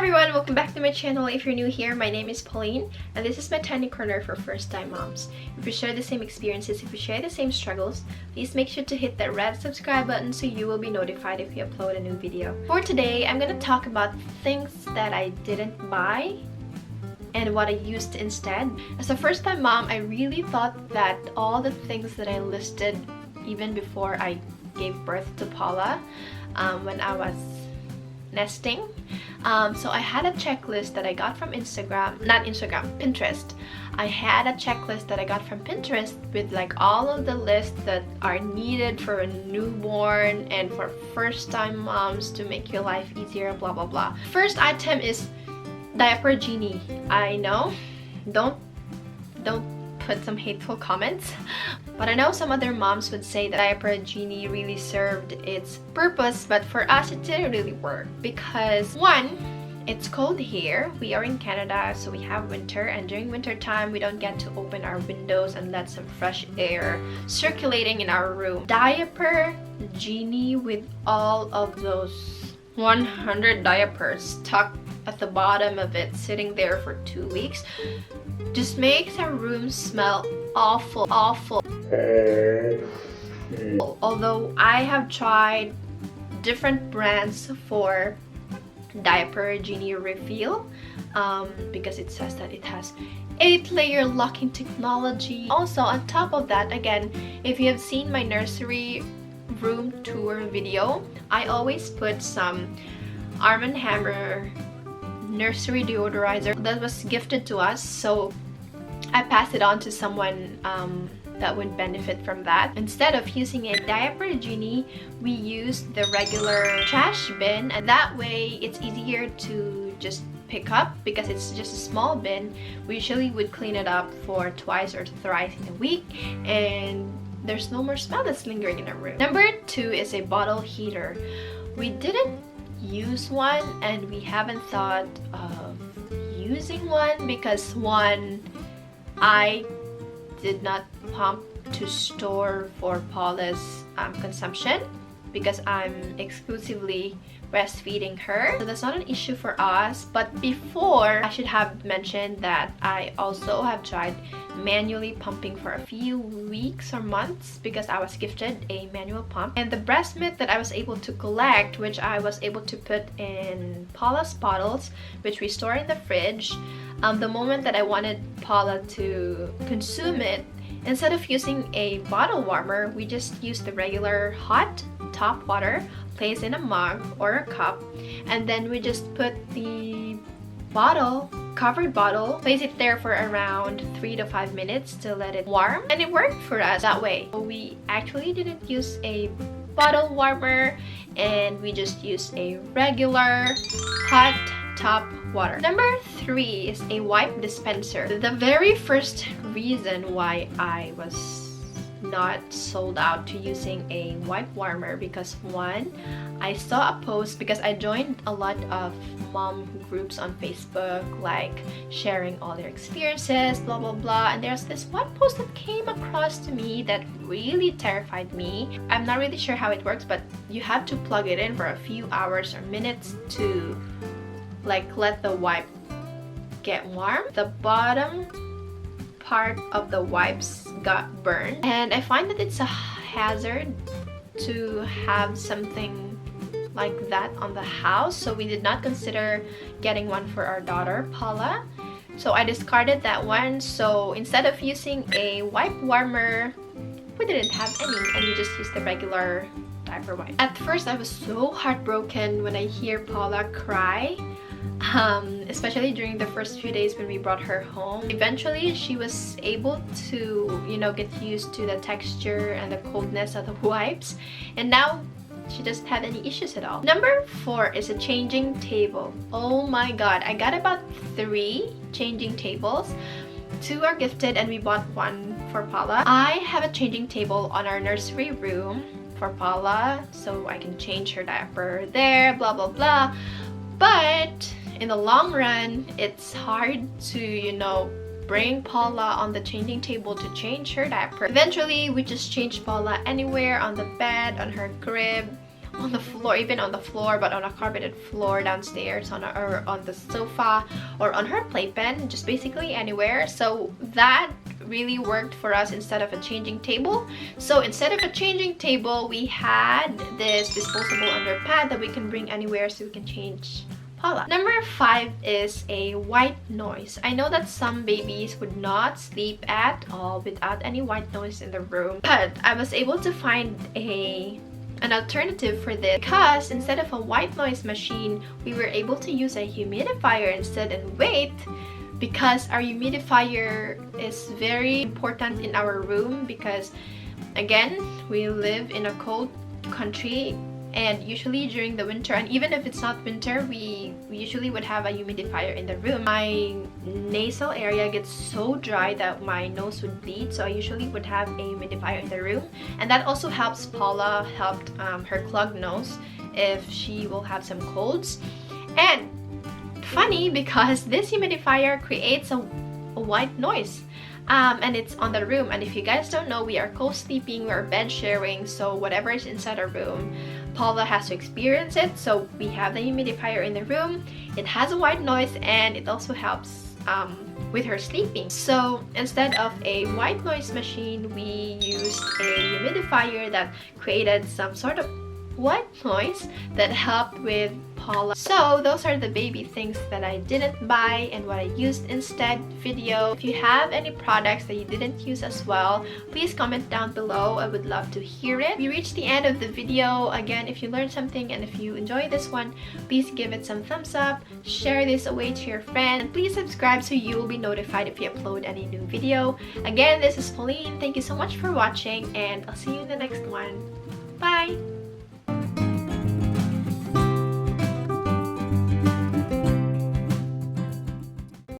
everyone, welcome back to my channel. If you're new here, my name is Pauline and this is my tiny corner for first-time moms. If you share the same experiences, if you share the same struggles, please make sure to hit that red subscribe button so you will be notified if we upload a new video. For today, I'm gonna talk about things that I didn't buy and what I used instead. As a first-time mom, I really thought that all the things that I listed even before I gave birth to Paula, when I was nesting, so I had a checklist that I got from Pinterest. I had a checklist that I got from Pinterest with like all of the lists that are needed for a newborn and for first-time moms to make your life easier, blah blah blah. First item is Diaper Genie. I know, don't put some hateful comments, but I know some other moms would say that Diaper Genie really served its purpose, but for us it didn't really work because one, it's cold here. We are in Canada, so we have winter, and during winter time we don't get to open our windows and let some fresh air circulating in our room. Diaper Genie with all of those 100 diapers stuck at the bottom of it, sitting there for 2 weeks, just makes our room smell awful. Although I have tried different brands for Diaper Genie refill, because it says that it has 8-layer locking technology. Also, on top of that, again, if you have seen my nursery room tour video, I always put some Arm & Hammer nursery deodorizer that was gifted to us, so I passed it on to someone that would benefit from that. Instead of using a Diaper Genie, we used the regular trash bin, and that way it's easier to just pick up because it's just a small bin. We usually would clean it up for twice or thrice in a week, and there's no more smell that's lingering in our room. Number 2 is a bottle heater. We didn't use one and we haven't thought of using one because one, I did not pump to store for Paula's consumption because I'm exclusively breastfeeding her, so that's not an issue for us. But before, I should have mentioned that I also have tried manually pumping for a few weeks or months because I was gifted a manual pump, and the breast milk that I was able to collect, which I was able to put in Paula's bottles, which we store in the fridge, the moment that I wanted Paula to consume it, instead of using a bottle warmer, we just used the regular hot tap water, placed in a mug or a cup, and then we just put the covered bottle, place it there for around 3 to 5 minutes to let it warm, and it worked for us that way. We actually didn't use a bottle warmer and we just used a regular hot tap water. Number 3 is a wipe dispenser. The very first reason why I was not sold out to using a wipe warmer, because one, I saw a post, because I joined a lot of mom groups on Facebook, like sharing all their experiences, blah blah blah, and there's this one post that came across to me that really terrified me. I'm not really sure how it works, but you have to plug it in for a few hours or minutes to like let the wipe get warm. The bottom part of the wipes got burned, and I find that it's a hazard to have something like that on the house, so we did not consider getting one for our daughter Paula, so I discarded that one. So instead of using a wipe warmer, we didn't have any, and we just used the regular diaper wipe. At first I was so heartbroken when I hear Paula cry, especially during the first few days when we brought her home. Eventually she was able to, you know, get used to the texture and the coldness of the wipes, and now she doesn't have any issues at all. Number 4 is a changing table. Oh my god, I got about 3 changing tables. 2 are gifted and we bought one for Paula. I have a changing table on our nursery room for Paula, so I can change her diaper there, blah blah blah. But in the long run, it's hard to, you know, bring Paula on the changing table to change her diaper. Eventually, we just changed Paula anywhere, on the bed, on her crib, on the floor, even on the floor, but on a carpeted floor downstairs, or on the sofa, or on her playpen, just basically anywhere. So that really worked for us instead of a changing table. So instead of a changing table, we had this disposable underpad that we can bring anywhere so we can change Paula. Number 5 is a white noise. I know that some babies would not sleep at all without any white noise in the room, but I was able to find an alternative for this, because instead of a white noise machine, we were able to use a humidifier instead. And wait, because our humidifier is very important in our room, because again, we live in a cold country, and usually during the winter, and even if it's not winter, we usually would have a humidifier in the room. My nasal area gets so dry that my nose would bleed, so I usually would have a humidifier in the room, and that also helps Paula, helped her clogged nose if she will have some colds. And funny, because this humidifier creates a white noise, and it's on the room. And if you guys don't know, we are co-sleeping, we're bed sharing, so whatever is inside our room, Paula has to experience it. So we have the humidifier in the room, it has a white noise, and it also helps with her sleeping. So instead of a white noise machine, we used a humidifier that created some sort of white noise that helped with Paula. So those are the baby things that I didn't buy and what I used instead video. If you have any products that you didn't use as well, please comment down below. I would love to hear it. We reached the end of the video. Again, if you learned something and if you enjoyed this one, please give it some thumbs up, share this away to your friend, and please subscribe so you will be notified if you upload any new video. Again, this is Pauline. Thank you so much for watching, and I'll see you in the next one. Bye!